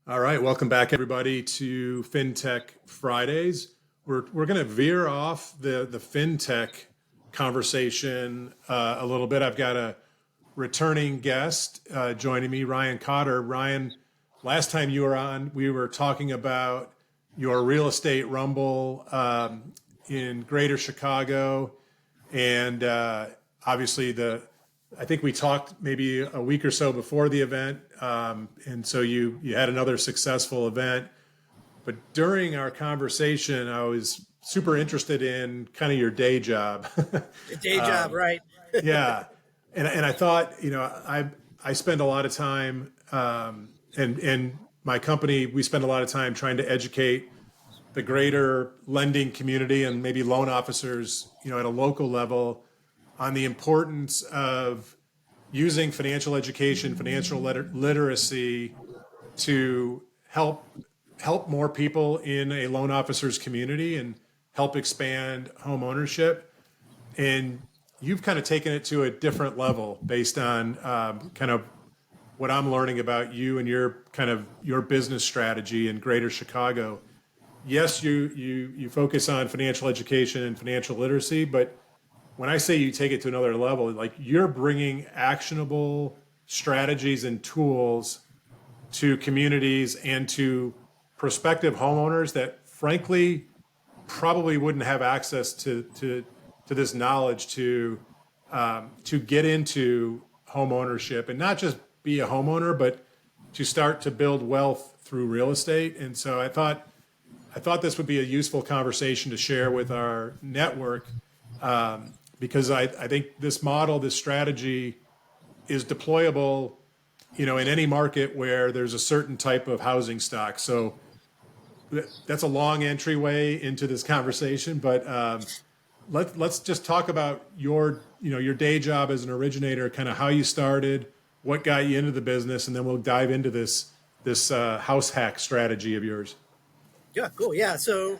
All right, welcome back everybody to Fintech Fridays. We're going to veer off the fintech conversation a little bit. I've got a returning guest joining me, Ryan Cotter. Ryan, last time you were on, we were talking about your real estate rumble in Greater Chicago, and obviously I think we talked maybe a week or so before the event, and so you had another successful event. But during our conversation, I was super interested in kind of your day job. The day job, right? Yeah, and I thought, I spend a lot of time, and my company, we spend a lot of time trying to educate the greater lending community and maybe loan officers, at a local level on the importance of using financial education, financial literacy to help more people in a loan officer's community and help expand home ownership. And you've kind of taken it to a different level based on kind of what I'm learning about you and your business strategy in Greater Chicago. Yes, you focus on financial education and financial literacy, but when I say you take it to another level, like you're bringing actionable strategies and tools to communities and to prospective homeowners that frankly probably wouldn't have access to this knowledge to get into home ownership and not just be a homeowner, but to start to build wealth through real estate. And so I thought this would be a useful conversation to share with our network, because I think this model, this strategy is deployable, in any market where there's a certain type of housing stock. So that's a long entryway into this conversation, but let's just talk about your day job as an originator, kind of how you started, what got you into the business, and then we'll dive into this house hack strategy of yours. Yeah, cool. Yeah, so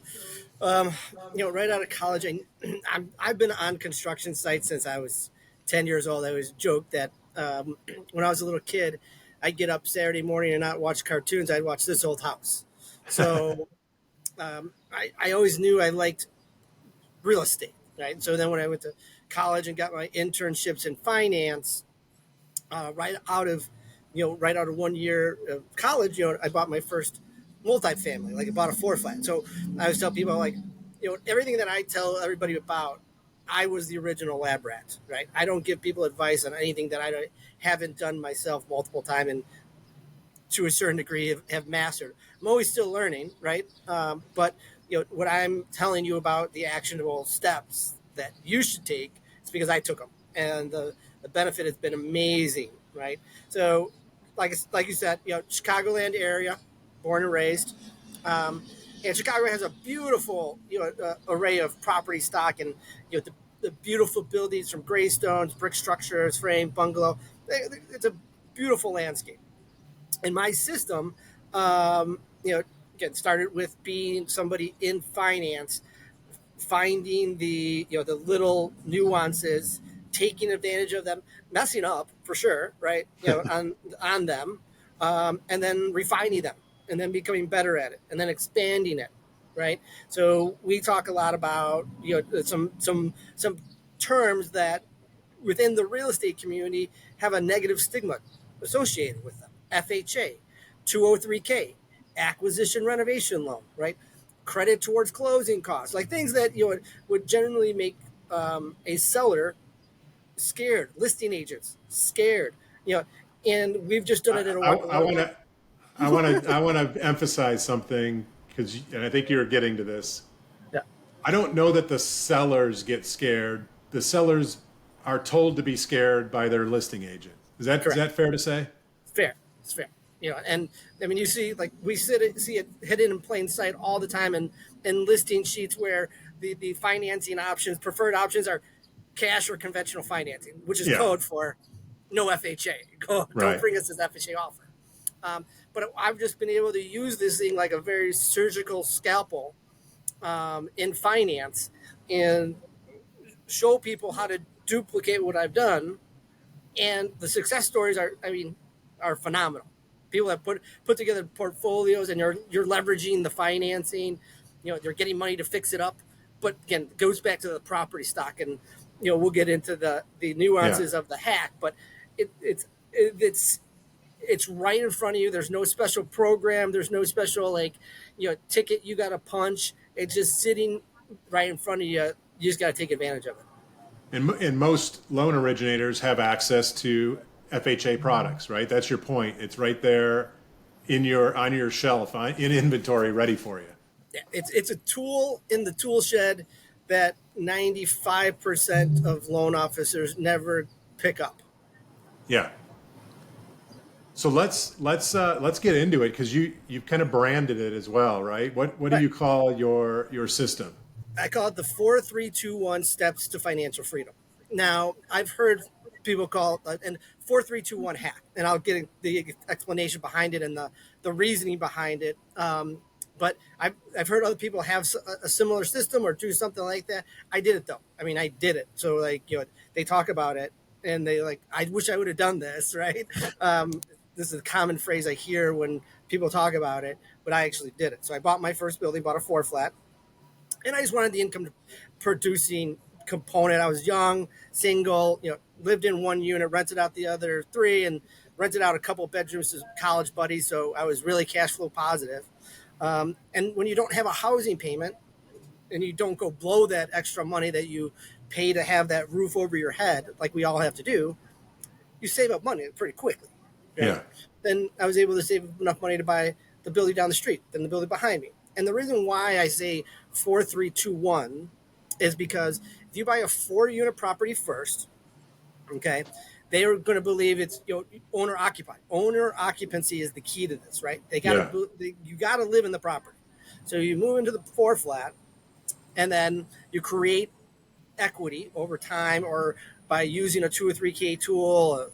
right out of college, I've been on construction sites since I was 10 years old. I always joked that when I was a little kid, I'd get up Saturday morning and not watch cartoons. I'd watch This Old House. So I always knew I liked real estate, right? So then when I went to college and got my internships in finance, right out of 1 year of college, I bought my first multifamily. Like I bought a floor flat. So I always tell people, like, everything that I tell everybody about, I was the original lab rat, right? I don't give people advice on anything that haven't done myself multiple times and to a certain degree have mastered. I'm always still learning, right? But what I'm telling you about the actionable steps that you should take, it's because I took them, and the benefit has been amazing, right? So, like you said, Chicagoland area, born and raised, and Chicago has a beautiful array of property stock, and the beautiful buildings from gray stones, brick structures, frame, bungalow. It's a beautiful landscape. And my system, again, started with being somebody in finance, finding the little nuances, taking advantage of them, messing up for sure, right? On them, and then refining them, and then becoming better at it, and then expanding it, right? So we talk a lot about some terms that within the real estate community have a negative stigma associated with them. FHA, 203K, acquisition renovation loan, right? Credit towards closing costs, like things that would generally make a seller scared, listing agents scared, and we've just done it in a I one. want to I want to emphasize something because, and I think you're getting to this. Yeah, I don't know that the sellers get scared. The sellers are told to be scared by their listing agent. Is that correct. fair to say? It's fair. It's fair. And I mean, you see, like we see it hidden in plain sight all the time, in listing sheets where the financing options, preferred options, are cash or conventional financing, which is Yeah. code for no FHA. Don't Right. bring us this FHA offer. But I've just been able to use this thing like a very surgical scalpel in finance and show people how to duplicate what I've done. And the success stories are phenomenal. People that put together portfolios and you're leveraging the financing. They're getting money to fix it up. But again, it goes back to the property stock, and we'll get into the Yeah. nuances of the hack. But it's right in front of you. There's no special program. There's no special ticket you got to punch. It's just sitting right in front of you. You just got to take advantage of it. And most loan originators have access to FHA products, right? That's your point. It's right there on your shelf in inventory, ready for you. Yeah, it's a tool in the tool shed that 95% of loan officers never pick up. Yeah. So let's get into it, because you've kind of branded it as well, right? What do you call your system? I call it the 4-3-2-1 steps to financial freedom. Now, I've heard people call it and 4-3-2-1 hack, and I'll get the explanation behind it and the reasoning behind it. But I've heard other people have a similar system or do something like that. I did it though. I mean, I did it. So they talk about it and they I wish I would have done this, right? This is a common phrase I hear when people talk about it, but I actually did it. So I bought my first building, bought a 4-flat. And I just wanted the income producing component. I was young, single, lived in one unit, rented out the other 3, and rented out a couple bedrooms to college buddies. So I was really cash flow positive. And when you don't have a housing payment and you don't go blow that extra money that you pay to have that roof over your head, like we all have to do, you save up money pretty quickly. Right? Yeah. Then I was able to save enough money to buy the building down the street, then the building behind me. And the reason why I say 4-3-2-1 is because if you buy a 4-unit property first, okay, they are going to believe it's owner occupied. Owner occupancy is the key to this, right? You got to live in the property. So you move into the 4-flat, and then you create equity over time, or by using a 2 or 3K tool.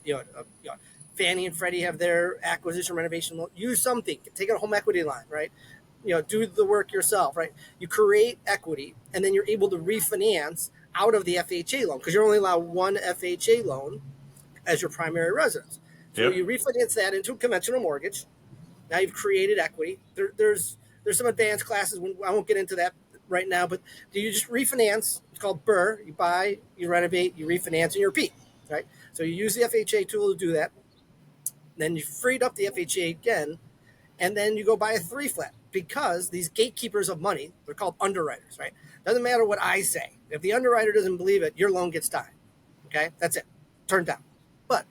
Fannie and Freddie have their acquisition renovation loan. Use something. Take a home equity line, right? Do the work yourself, right? You create equity, and then you're able to refinance out of the FHA loan, because you're only allowed one FHA loan as your primary residence. So you refinance that into a conventional mortgage. Now you've created equity. There's some advanced classes. I won't get into that right now, but you just refinance. It's called BRRRR. You buy, you renovate, you refinance, and you repeat, right? So you use the FHA tool to do that. Then you freed up the FHA again, and then you go buy a 3-flat, because these gatekeepers of money, they're called underwriters, right? Doesn't matter what I say. If the underwriter doesn't believe it, your loan gets denied. Okay? That's it. Turned down. But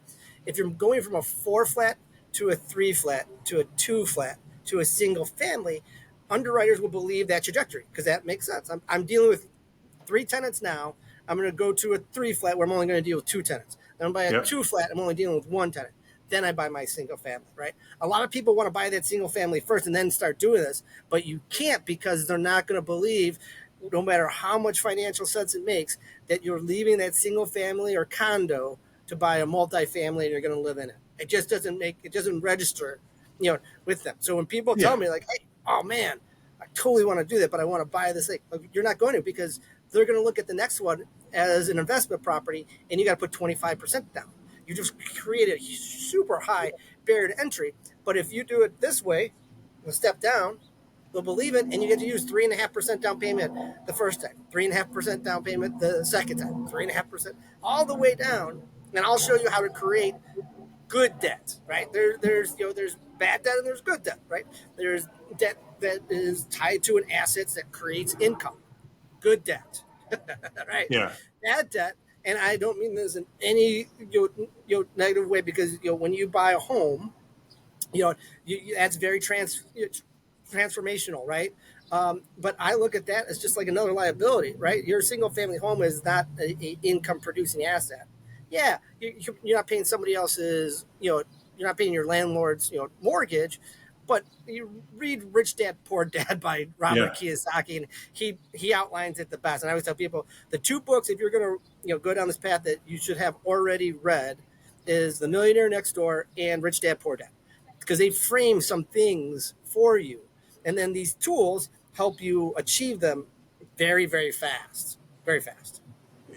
if you're going from a 4-flat to a 3-flat to a 2-flat to a single family, underwriters will believe that trajectory, because that makes sense. I'm dealing with 3 tenants now. I'm going to go to a 3-flat where I'm only going to deal with 2 tenants. Then I'm going to buy a 2-flat. I'm only dealing with 1 tenant. Then I buy my single family, right? A lot of people want to buy that single family first and then start doing this, but you can't, because they're not going to believe, no matter how much financial sense it makes, that you're leaving that single family or condo to buy a multifamily and you're going to live in it. It just doesn't register, with them. So when people tell me hey, oh man, I totally want to do that, but I want to buy this thing, you're not going to, because they're going to look at the next one as an investment property, and you got to put 25% down. You just create a super high barrier to entry. But if you do it this way, a step down, they'll believe it, and you get to use 3.5% down payment the first time, 3.5% down payment the second time, 3.5%, all the way down. And I'll show you how to create good debt, right? There's bad debt and there's good debt, right? There's debt that is tied to an asset that creates income. Good debt, right? Yeah. Bad debt. And I don't mean this in any negative way, because when you buy a home, that's very transformational, right? But I look at that as just like another liability, right? Your single family home is not a income producing asset. Yeah, you're not paying somebody else's, you're not paying your landlord's, mortgage. But you read Rich Dad Poor Dad by Robert Kiyosaki, and he outlines it the best. And I always tell people, the 2 books, if you're going to go down this path, that you should have already read is The Millionaire Next Door and Rich Dad Poor Dad, because they frame some things for you, and then these tools help you achieve them very, very fast, very fast.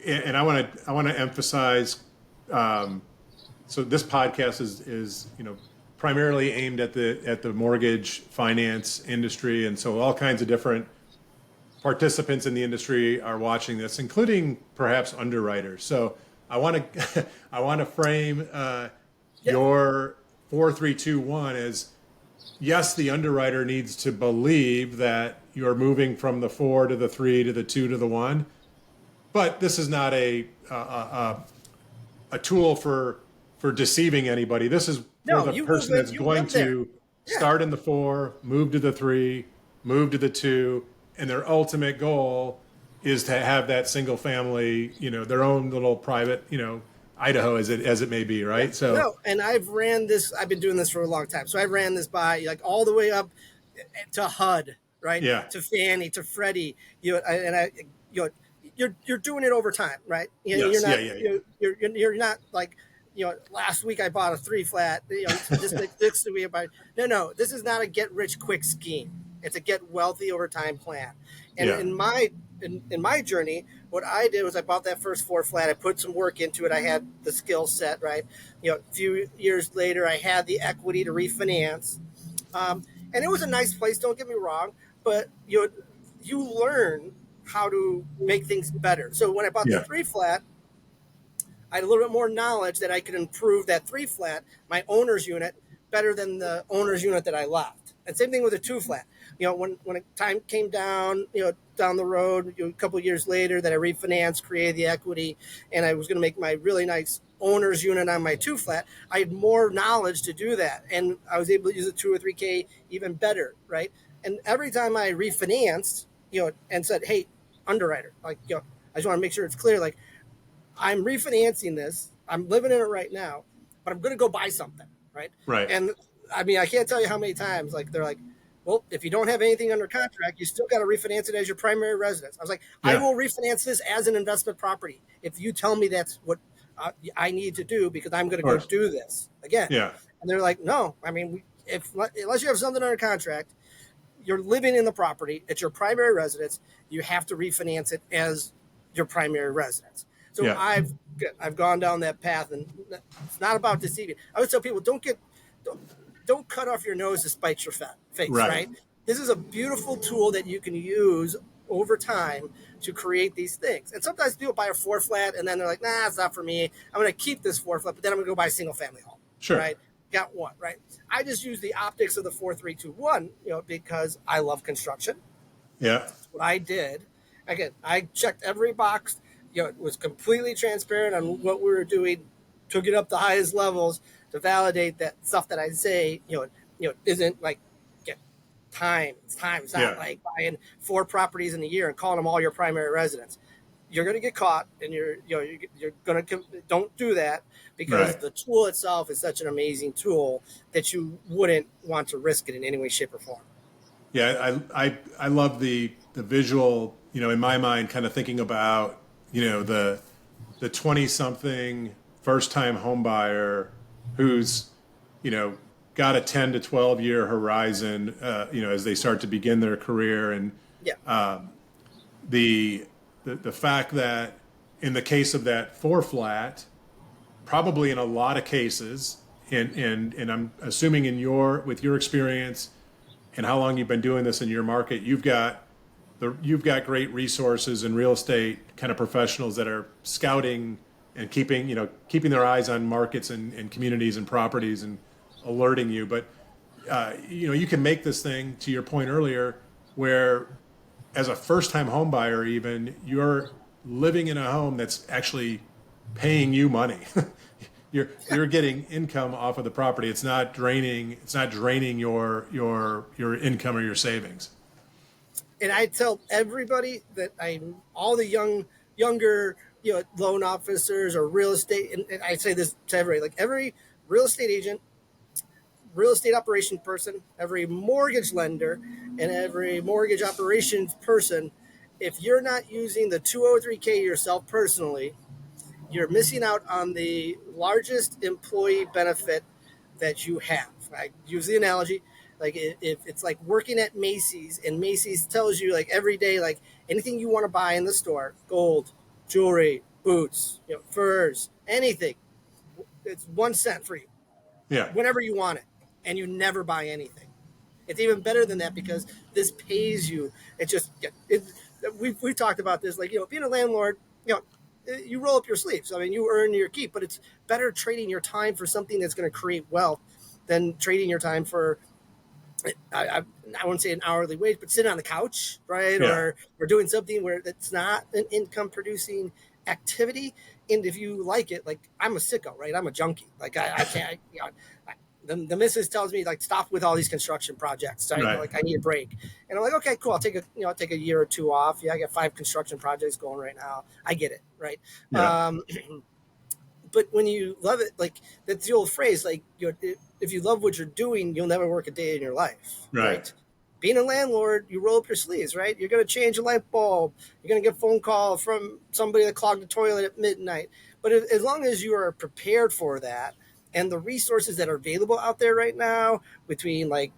And I want to emphasize. So this podcast is primarily aimed at the mortgage finance industry, and so all kinds of different participants in the industry are watching this, including perhaps underwriters. So I want to I want to frame your 4321 as, yes, the underwriter needs to believe that you're moving from the 4 to the 3 to the 2 to the 1, but this is not a tool for deceiving anybody. This is for No, the you move person it, that's you going live there. to Yeah. start in the 4, move to the 3, move to the 2, and their ultimate goal is to have that single family, their own little private, Idaho as it may be, Yeah. right? So No, and I've been doing this for a long time. So I ran this by like all the way up to HUD, right? yeah, To Fannie, to Freddie, you know, you're doing it over time, right? You're yes, yeah, not, yeah, yeah, you're not like, last week I bought a 3 flat, just next week I buy. No, this is not a get rich quick scheme. It's a get wealthy over time plan. And yeah, in my journey, what I did was I bought that first 4 flat. I put some work into it. I had the skill set, right? A few years later, I had the equity to refinance, and it was a nice place. Don't get me wrong, but you learn how to make things better. So when I bought the yeah, 3 flat, I had a little bit more knowledge that I could improve that 3 flat, my owner's unit, better than the owner's unit that I left. And same thing with a 2 flat. When time came down, down the road, a couple of years later, that I refinanced, created the equity, and I was going to make my really nice owner's unit on my 2 flat. I had more knowledge to do that, and I was able to use a 2 or 3K even better, right? And every time I refinanced, and said, "Hey, underwriter, like, I just want to make sure it's clear, like, I'm refinancing this. I'm living in it right now, but I'm going to go buy something, right?" right, And I mean, I can't tell you how many times, like, they're like, "Well, if you don't have anything under contract, you still got to refinance it as your primary residence." I was like, "I yeah, will refinance this as an investment property if you tell me that's what I need to do, because I'm going of to go course, do this again." yeah, And they're like, "No, I mean, if unless you have something under contract, you're living in the property, it's your primary residence, you have to refinance it as your primary residence." So yeah, I've gone down that path, and it's not about deceiving. I always tell people, don't cut off your nose to spite your face, right, right? This is a beautiful tool that you can use over time to create these things. And sometimes people buy a 4 flat and then they're like, "Nah, it's not for me. I'm going to keep this 4 flat, but then I'm going to go buy a single family home," sure, right? Got one, right? I just use the optics of the 4321, because I love construction. yeah, That's what I did. Again, I checked every box. It was completely transparent on what we were doing, took it up the highest levels to validate that stuff that I say, isn't like, get time. It's time. It's not yeah, like buying 4 properties in a year and calling them all your primary residence. You're going to get caught, and you're going to don't do that, because right. the tool itself is such an amazing tool that you wouldn't want to risk it in any way, shape, or form. Yeah, I love the visual, in my mind, kind of thinking about, the 20 something first time home buyer who's, got a 10 to 12 year horizon, as they start to begin their career. And Yeah. the fact that in the case of that 4 flat, probably in a lot of cases, and I'm assuming with your experience and how long you've been doing this in your market, you've got great resources and real estate kind of professionals that are scouting and keeping their eyes on markets and communities and properties and alerting you. But you can make this thing, to your point earlier, where as a first-time home buyer, even, you're living in a home that's actually paying you money. You're getting income off of the property. It's not draining your income or your savings. And I tell everybody that all the younger, loan officers or real estate, and I say this to everybody, like every real estate agent, real estate operations person, every mortgage lender, and every mortgage operations person, if you're not using the 203K yourself personally, you're missing out on the largest employee benefit that you have. I use the analogy, like, if it's like working at Macy's, and Macy's tells you, like, every day, like, anything you want to buy in the store, gold, jewelry, boots, furs, anything, it's 1 cent for you Yeah, whenever you want it. and you never buy anything. It's even better than that because this pays you. It just we've talked about this, like, being a landlord, you roll up your sleeves. I mean, you earn your keep, but it's better trading your time for something that's going to create wealth than trading your time for I wouldn't say an hourly wage, but sitting on the couch, right? Yeah. Or doing something where it's not an income producing activity. And if you like it, like, I'm a sicko, right? I'm a junkie. Like, I can't, the missus tells me, like, stop with all these construction projects. So Right. like, I need a break. And I'm like, okay, cool. I'll take a year or two off. Yeah, I got 5 construction projects going right now. I get it. Right. Yeah. But when you love it, like, that's the old phrase, like, if you love what you're doing, you'll never work a day in your life, Right. right? Being a landlord, you roll up your sleeves, right? You're going to change a light bulb. You're going to get a phone call from somebody that clogged the toilet at midnight. But as long as you are prepared for that, and the resources that are available out there right now, between, like,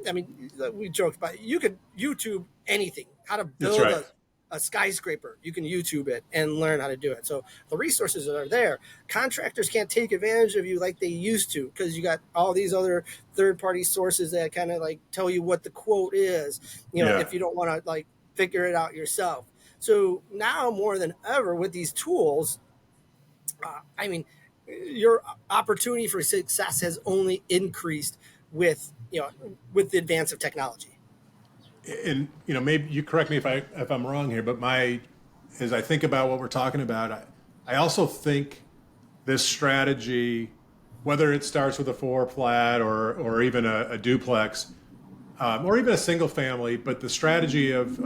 I mean, we joked about it. You could YouTube anything, how to That's build right. a skyscraper. You can YouTube it and learn how to do it. So the resources that are there, contractors can't take advantage of you like they used to, because you got all these other third-party sources that kind of, like, tell you what the quote is, Yeah. if you don't want to, like, figure it out yourself. So now more than ever with these tools, I mean, your opportunity for success has only increased with with the advance of technology. And maybe you correct me if I'm wrong here, but as I think about what we're talking about, I also think this strategy, whether it starts with a floor plat or even a duplex, or even a single family, but the strategy of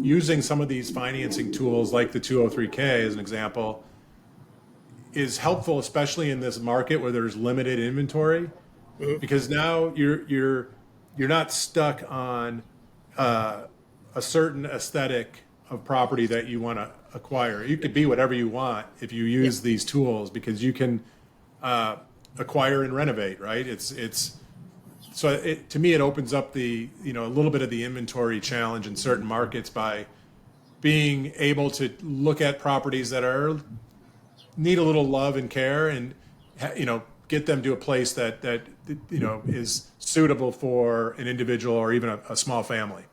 using some of these financing tools like the 203K as an example is helpful, especially in this market where there's limited inventory, Mm-hmm. because now you're not stuck on a certain aesthetic of property that you want to acquire. You could be whatever you want if you Yeah. use these tools, because you can acquire and renovate, right? It's so to me, it opens up the a little bit of the inventory challenge in certain markets by being able to look at properties that need a little love and care, and get them to a place that is suitable for an individual or even a small family.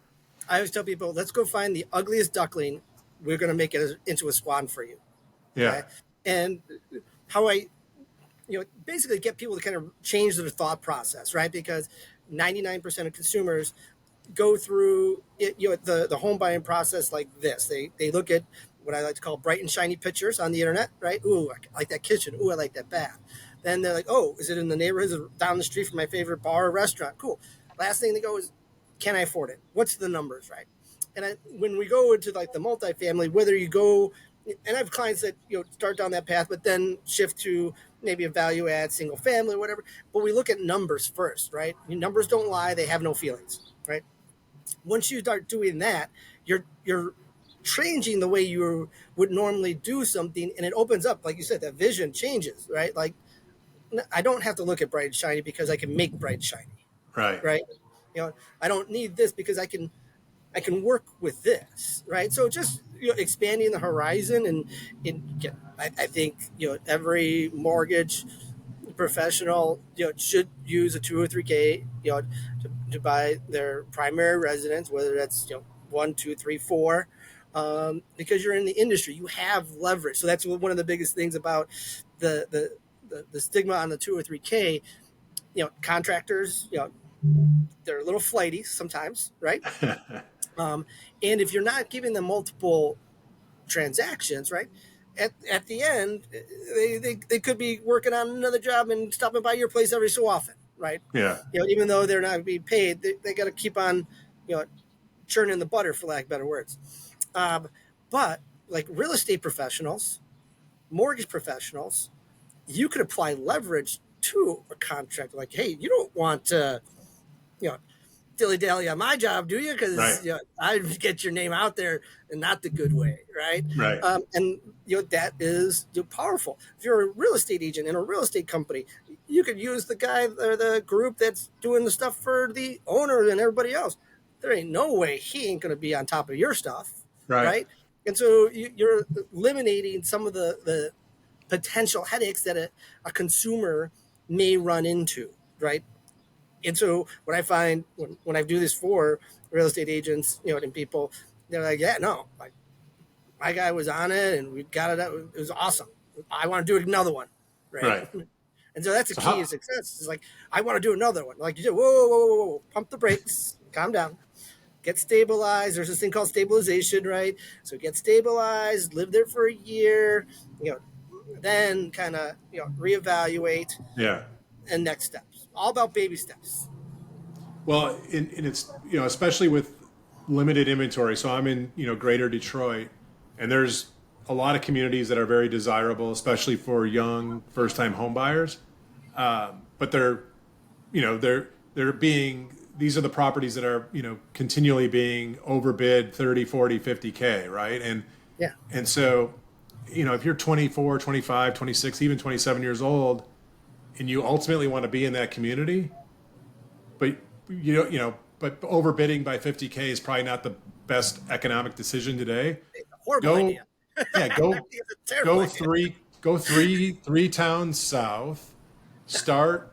I always tell people, let's go find the ugliest duckling. We're going to make it into a swan for you. Yeah. Okay. And how I, basically get people to kind of change their thought process, right? Because 99% of consumers go through it, the home buying process like this. They look at what I like to call bright and shiny pictures on the internet, right? Ooh, I like that kitchen. Ooh, I like that bath. Then they're like, oh, is it in the neighborhood? Is it down the street from my favorite bar or restaurant? Cool. Last thing they go is, can I afford it? What's the numbers, right? And when we go into, like, the multifamily, whether you go, and I have clients that start down that path, but then shift to maybe a value add single family, whatever. But we look at numbers first, right? Numbers don't lie; they have no feelings, right? Once you start doing that, you're changing the way you would normally do something, and it opens up, like you said, that vision changes, right? Like, I don't have to look at bright and shiny because I can make bright and shiny, Right. right? I don't need this because I can work with this, right? So just expanding the horizon, and I think every mortgage professional should use a 203K to buy their primary residence, whether that's 1, 2, 3, 4, because you're in the industry, you have leverage. So that's one of the biggest things about the stigma on the 203K. Contractors, they're a little flighty sometimes, right? And if you're not giving them multiple transactions, right? At the end, they could be working on another job and stopping by your place every so often, right? Yeah. Even though they're not being paid, they got to keep on, churning the butter, for lack of better words. Um, but like real estate professionals, mortgage professionals, you could apply leverage to a contract. Like, hey, you don't want to, you know, dilly dally on my job, do you? Right. Because I get your name out there, and not the good way, right? Right. And that is powerful. If you're a real estate agent in a real estate company, you could use the guy or the group that's doing the stuff for the owner and everybody else. There ain't no way he ain't going to be on top of your stuff, Right. right? And so you're eliminating some of the potential headaches that a consumer may run into, right? And so what I find when I do this for real estate agents, and people, they're like, yeah, no, like my guy was on it and we got it. It was awesome. I want to do another one. Right. Right. And so that's a So key to how, success. It's like, I want to do another one. Like you said, whoa, whoa, whoa, whoa, whoa, pump the brakes, calm down, get stabilized. There's this thing called stabilization, right? So get stabilized, live there for a year, then kind of, reevaluate yeah. and next steps. All about baby steps. Well, and it's, especially with limited inventory. So I'm in, greater Detroit, and there's a lot of communities that are very desirable, especially for young first time home buyers. But they're being, these are the properties that are, continually being overbid 30, 40, 50K, right? Yeah. And so, if you're 24, 25, 26, even 27 years old, and you ultimately want to be in that community, but but overbidding by 50K is probably not the best economic decision today. It's a horrible Go, idea. yeah, go, It's a terrible idea. three towns south. Start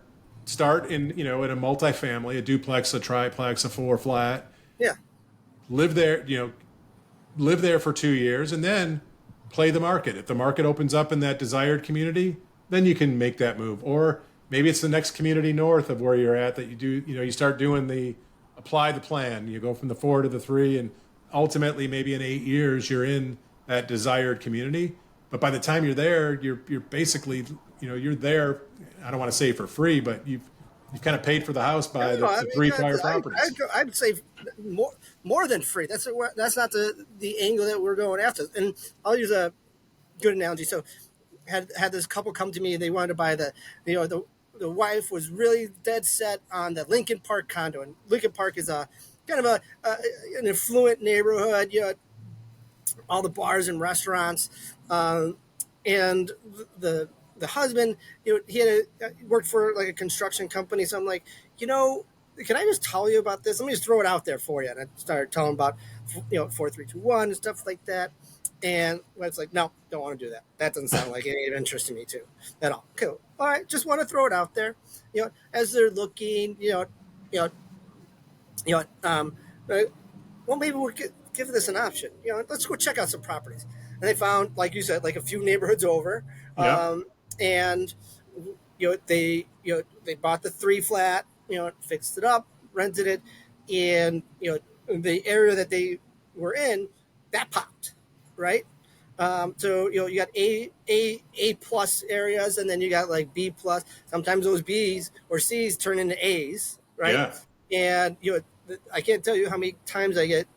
in in a multifamily, a duplex, a triplex, a four flat. Yeah. Live there, live there for 2 years, and then play the market. If the market opens up in that desired community, then you can make that move. Or maybe it's the next community north of where you're at that you do, you start doing apply the plan. You go from the 4 to the 3, and ultimately maybe in 8 years you're in that desired community. But by the time you're there, you're basically, you're there. I don't want to say for free, but you've kind of paid for the house by the three prior properties. I'd say more than free. That's not the angle that we're going after. And I'll use a good analogy. So had this couple come to me and they wanted to buy the wife was really dead set on the Lincoln Park condo, and Lincoln Park is a kind of an affluent neighborhood. All the bars and restaurants, and the husband, he worked for like a construction company. So I'm like, can I just tell you about this? Let me just throw it out there for you. And I started telling about 4321 and stuff like that. And it's like, no, don't want to do that. That doesn't sound like any of interest to me too at all. Cool. All right, just want to throw it out there. As they're looking, well, maybe we'll give this an option. Let's go check out some properties. And they found, like you said, like a few neighborhoods over, Yeah. and they bought the 3 flat, fixed it up, rented it, and the area that they were in, that popped, right? So you got A plus areas, and then you got like B plus. Sometimes those B's or C's turn into A's, right? Yeah. And I can't tell you how many times I get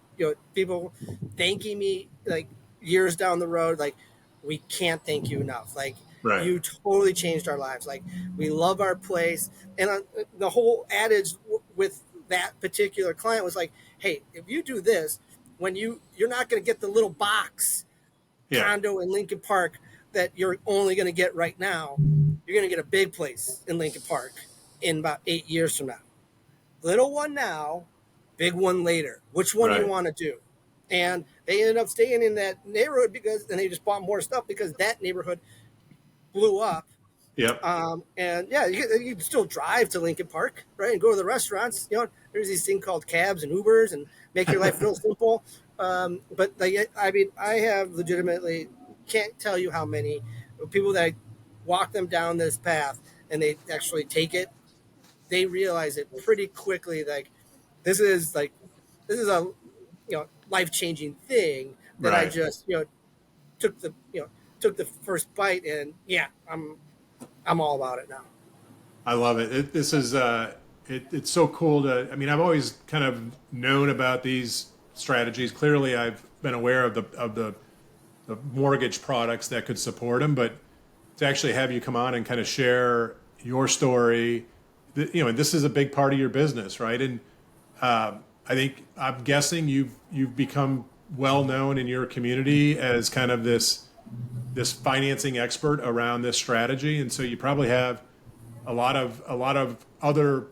people thanking me like years down the road, like, we can't thank you enough. Like, Right. you totally changed our lives. Like, we love our place. And the whole adage with that particular client was like, hey, if you do this, when you're not going to get the little box Yeah. condo in Lincoln Park that you're only going to get right now, you're going to get a big place in Lincoln Park in about 8 years from now. Little one now, big one later. Which one do you Right. want to do? And they ended up staying in that neighborhood and they just bought more stuff because that neighborhood blew up. Yep. And yeah, you can still drive to Lincoln Park, right, and go to the restaurants. There's these things called cabs and Ubers, and make your life real simple. But I have legitimately can't tell you how many people that I walk them down this path and they actually take it. They realize it pretty quickly. Like, this is a life-changing thing that I Right. just took the first bite, and yeah, I'm all about it now. I love it. This is it's so cool to. I mean, I've always kind of known about these strategies. Clearly, I've been aware of the mortgage products that could support them, but to actually have you come on and kind of share your story, and this is a big part of your business, right? And I'm guessing you've become well known in your community as kind of this financing expert around this strategy, and so you probably have a lot of other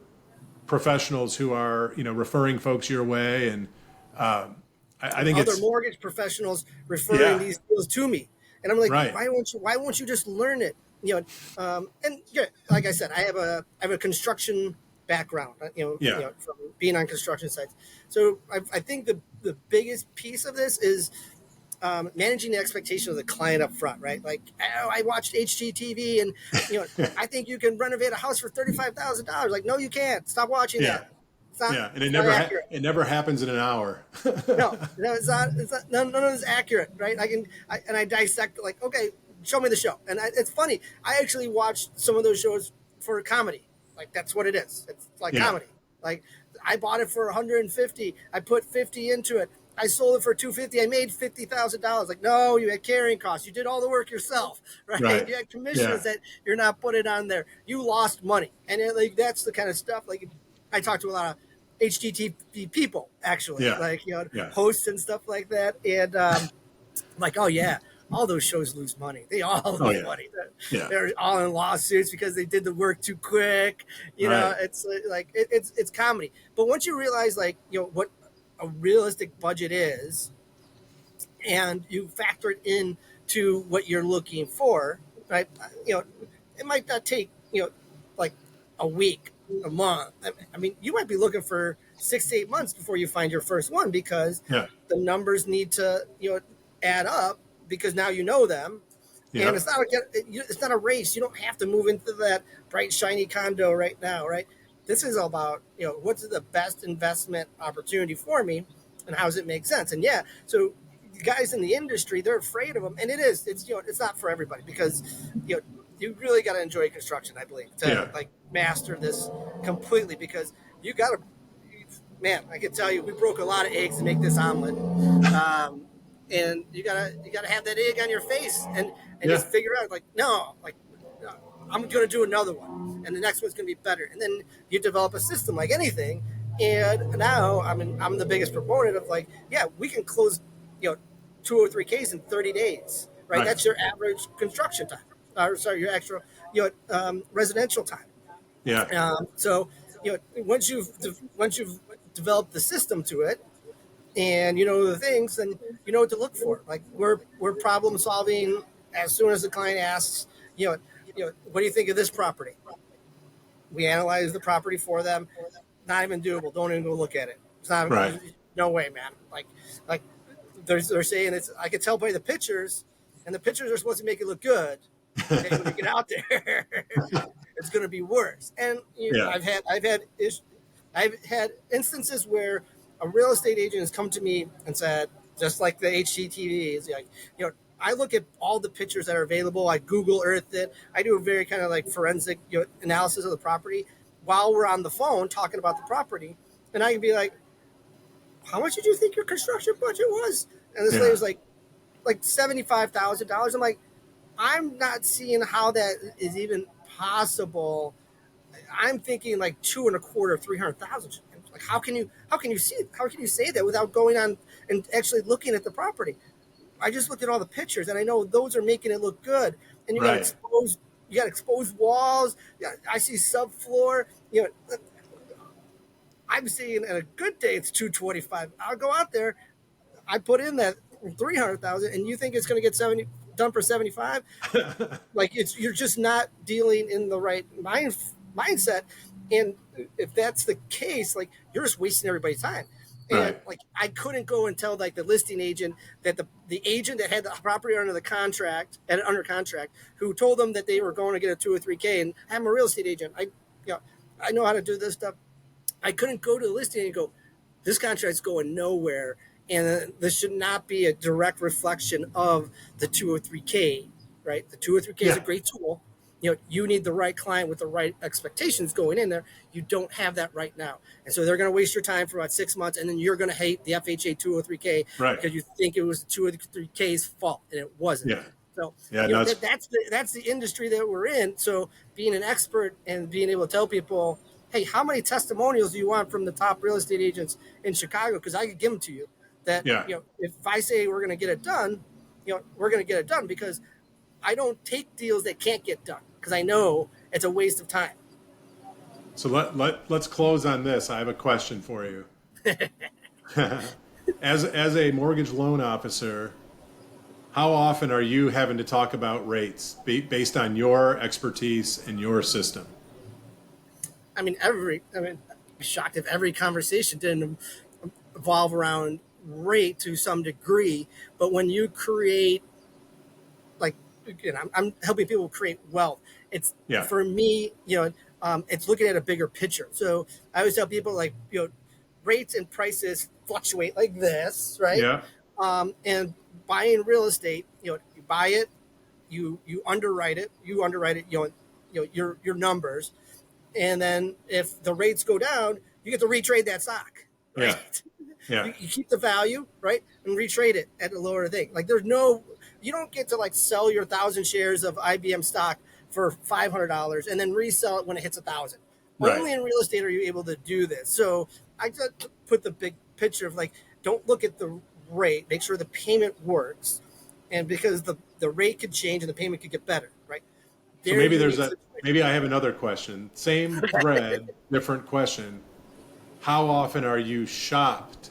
professionals who are referring folks your way, and I think Other it's mortgage professionals referring Yeah. these deals to me, and I'm like, Right. why won't you just learn it? And yeah, like I said, I have a construction background, Yeah. from being on construction sites. So I think the biggest piece of this is managing the expectation of the client up front, right? Like, oh, I watched HGTV and, I think you can renovate a house for $35,000. Like, no, you can't. Stop watching Yeah. that. It's not, Yeah. And it's not accurate. it never happens in an hour. No, it's not. It's not. None of it's accurate, right? I dissect like, okay, show me the show, and it's funny. I actually watched some of those shows for comedy. Like that's what it is. It's like Yeah. comedy. Like I bought it for 150. I put 50 into it. I sold it for 250. I made $50,000. Like no, you had carrying costs. You did all the work yourself, right? Right. You had Yeah. commissions that you're not putting on there. You lost money, and like that's the kind of stuff. Like I talked to a lot of HGTV people actually, Yeah. like Yeah. hosts and stuff like that, and like oh yeah, all those shows lose money. They all Oh lose yeah. money. Yeah. They're all in lawsuits because they did the work too quick. Right. It's like it's comedy. But once you realize like what a realistic budget is, and you factor it in to what you're looking for, right? It might not take like a week, a month. I mean, you might be looking for 6 to 8 months before you find your first one because Yeah. the numbers need to add up because now you know them. Yeah. And it's not a race. You don't have to move into that bright shiny condo right now, right? This is all about what's the best investment opportunity for me, and how does it make sense? And yeah, so guys in the industry, they're afraid of them, and it's not for everybody because you really got to enjoy construction, I believe, to like master this completely because you got to, man, I can tell you, we broke a lot of eggs to make this omelet. And you gotta have that egg on your face and just figure out like, no, I'm going to do another one and the next one's going to be better. And then you develop a system like anything. And now I'm the biggest proponent of like, yeah, we can close, 203Ks in 30 days, right? That's your average construction time. Your actual, residential time. Yeah. So, once you've developed the system to it, and the things, then you know what to look for. Like we're problem solving as soon as the client asks, what do you think of this property? We analyze the property for them. Not even doable. Don't even go look at it. It's not. Right. No way, man. Like they're saying it's. I can tell by the pictures, and the pictures are supposed to make it look good. And when you get out there, it's going to be worse. And I've had instances where a real estate agent has come to me and said, just like the HGTV, is like, I look at all the pictures that are available. I Google Earth it. I do a very kind of like forensic analysis of the property while we're on the phone talking about the property. And I can be like, how much did you think your construction budget was? And this lady was like $75,000. I'm like, I'm not seeing how that is even possible. I'm thinking like 2.25, 300,000. Like how can you say that without going on and actually looking at the property? I just looked at all the pictures and I know those are making it look good. And you got exposed walls. Yeah, I see subfloor. I'm seeing at a good day it's 225. I'll go out there. I put in that 300,000, and you think it's going to get done for 75? Like you're just not dealing in the right mindset. And if that's the case, like you're just wasting everybody's time. And like I couldn't go and tell like the listing agent that the agent that had the property under contract, who told them that they were going to get a 203K, and I'm a real estate agent. I know how to do this stuff. I couldn't go to the listing and go, this contract's going nowhere, and this should not be a direct reflection of the 203K, right? The 203K is a great tool. You need the right client with the right expectations going in there. You don't have that right now. And so they're going to waste your time for about 6 months, and then you're going to hate the FHA 203K because you think it was the 203K's fault, and it wasn't. Yeah. So that's the industry that we're in. So being an expert and being able to tell people, hey, how many testimonials do you want from the top real estate agents in Chicago? Because I could give them to you. That if I say we're going to get it done, we're going to get it done because I don't take deals that can't get done because I know it's a waste of time. So let's close on this. I have a question for you. As a mortgage loan officer, how often are you having to talk about rates based on your expertise and your system? I'd be shocked if every conversation didn't evolve around rate to some degree. But when you create, like, again, I'm helping people create wealth. It's Yeah. for me, it's looking at a bigger picture. So I always tell people, like, rates and prices fluctuate like this, right? Yeah. And buying real estate, you buy it, you underwrite it, your numbers, and then if the rates go down, you get to retrade that stock, Yeah. right? Yeah. You keep the value, right, and retrade it at a lower thing. Like, you don't get to, like, sell your 1,000 shares of IBM stock for $500 and then resell it when it hits 1,000. Right. Only in real estate are you able to do this. So I just put the big picture of, like, don't look at the rate, make sure the payment works, and because the rate could change and the payment could get better, right? So Very maybe unique situation. maybe I have another question. Same thread, different question. How often are you shopped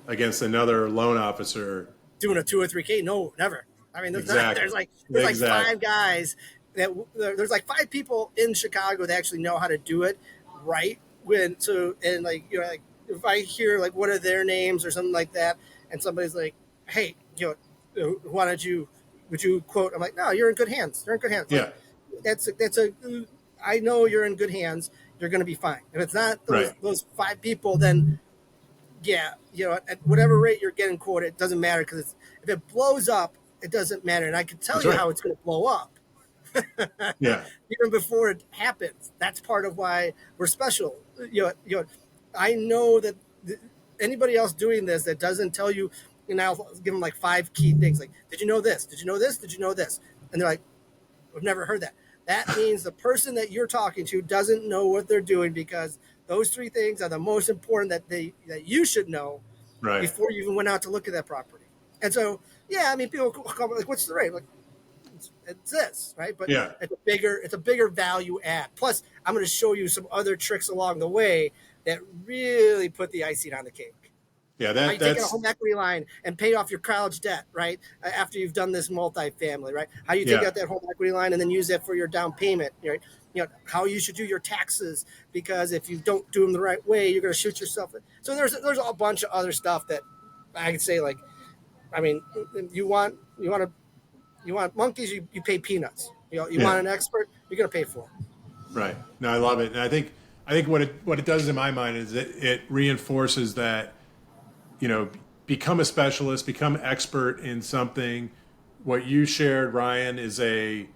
against another loan officer? Doing a 2 or 3K? No, never. I mean, Exactly. there's like Exactly. 5 guys there's like 5 people in Chicago that actually know how to do it right. Like, like, if I hear, like, what are their names or something like that, and somebody's like, hey, why don't would you quote? I'm like, no, you're in good hands. You're in good hands. Like, Yeah. I know you're in good hands. You're going to be fine. If it's not Right. those 5 people, then yeah, at whatever rate you're getting quoted, it doesn't matter, because if it blows up, it doesn't matter. And I can tell That's you right. how it's going to blow up Yeah. even before it happens. That's part of why we're special. I know that anybody else doing this that doesn't tell you, I'll give them like 5 key things. Like, did you know this? Did you know this? Did you know this? And they're like, I've never heard that. That means the person that you're talking to doesn't know what they're doing, because those 3 things are the most important that you should know Right. before you even went out to look at that property. And so, yeah, people come like, what's the rate? Like, it's this, right? But Yeah. it's a bigger value add. Plus, I'm going to show you some other tricks along the way that really put the icing on the cake. Yeah. How you take out a That's home equity line and pay off your college debt, right? After you've done this multifamily, right? How you take yeah. out that home equity line and then use that for your down payment, right? How you should do your taxes, because if you don't do them the right way, you're going to shoot yourself. So there's a bunch of other stuff that I could say, like, you want monkeys, you pay peanuts. You Yeah. want an expert, you're going to pay for it. Right. No, I love it. And I think what it does in my mind is it reinforces that, become a specialist, become expert in something. What you shared, Ryan, is a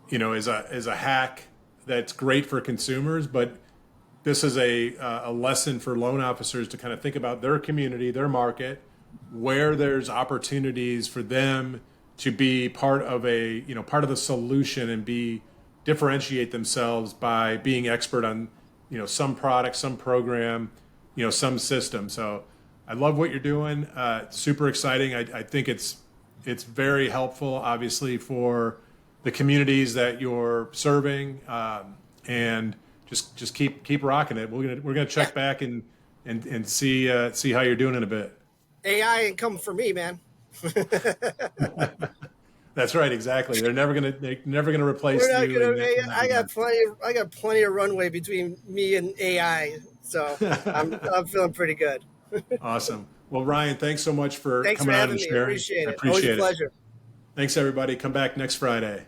hack that's great for consumers, but this is a lesson for loan officers to kind of think about their community, their market, where there's opportunities for them to be part of part of the solution and differentiate themselves by being expert on, some product, some program, some system. So I love what you're doing. Super exciting. I think it's very helpful, obviously, for the communities that you're serving, and just keep rocking it. We're gonna check back and see how you're doing in a bit. AI ain't coming for me, man. That's right, exactly. They're never gonna replace We're not you. gonna. In that I got regard. I got plenty of runway between me and AI, so I'm feeling pretty good. Awesome. Well, Ryan, thanks so much for Thanks for coming on having and me. sharing. I Appreciate it. Always a appreciate it. pleasure. Thanks, everybody. Come back next Friday.